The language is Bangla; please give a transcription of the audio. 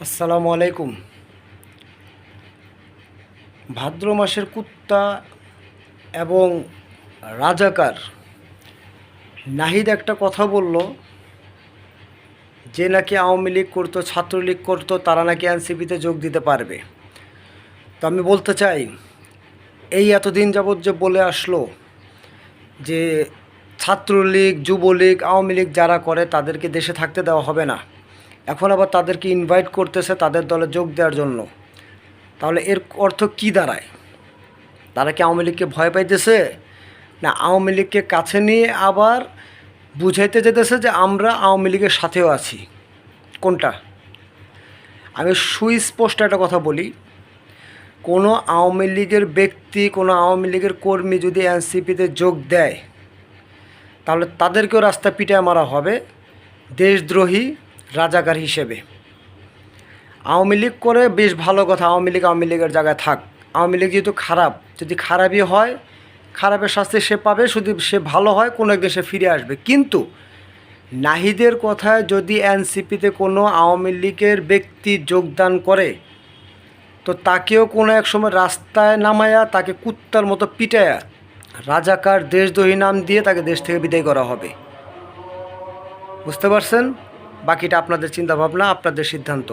আসসালামু আলাইকুম। ভাদ্র মাসের কুত্তা এবং রাজাকার নাহিদ একটা কথা বলল যে নাকি আওয়ামী লীগ করতো, ছাত্রলীগ করতো, তারা নাকি এনসিপিতে যোগ দিতে পারবে। তো আমি বলতে চাই, এই এতদিন যাবৎ যে বলে আসলো যে ছাত্রলীগ, যুবলীগ, আওয়ামী লীগ যারা করে তাদেরকে দেশে থাকতে দেওয়া হবে না, এখন আবার তাদেরকে ইনভাইট করতেছে তাদের দলে যোগ দেওয়ার জন্য। তাহলে এর অর্থ কী দাঁড়ায়? তারা কি আওয়ামী লীগকে ভয় পাইতেছে, না আওয়ামী লীগকে কাছে নিয়ে আবার বুঝাইতে যেতেছে যে আমরা আওয়ামী লীগের সাথেও আছি? কোনটা? আমি সুস্পষ্ট একটা কথা বলি, কোনো আওয়ামী লীগের ব্যক্তি, কোনো আওয়ামী লীগের কর্মী যদি এনসিপিতে যোগ দেয় তাহলে তাদেরকেও রাস্তা পিটায় মারা হবে দেশদ্রোহী, রাজাকার হিসেবে। আওয়ামী লীগ করে বেশ ভালো কথা, আওয়ামী লীগের জায়গায় থাক। আওয়ামী লীগ যেহেতু খারাপ, যদি খারাপই হয়, খারাপের শাস্তি সে পাবে, শুধু সে ভালো হয় কোনো একদিন সে ফিরে আসবে। কিন্তু নাহিদের কথায় যদি এনসিপিতে কোনো আওয়ামী লীগের ব্যক্তি যোগদান করে তো তাকেও কোনো এক সময় রাস্তায় নামায়া তাকে কুত্তার মতো পিটায়া রাজাকার, দেশদ্রোহী নাম দিয়ে তাকে দেশ থেকে বিদায় করা হবে। বুঝতে পারছেন? বাকিটা আপনাদের চিন্তাভাবনা, আপনাদের সিদ্ধান্ত।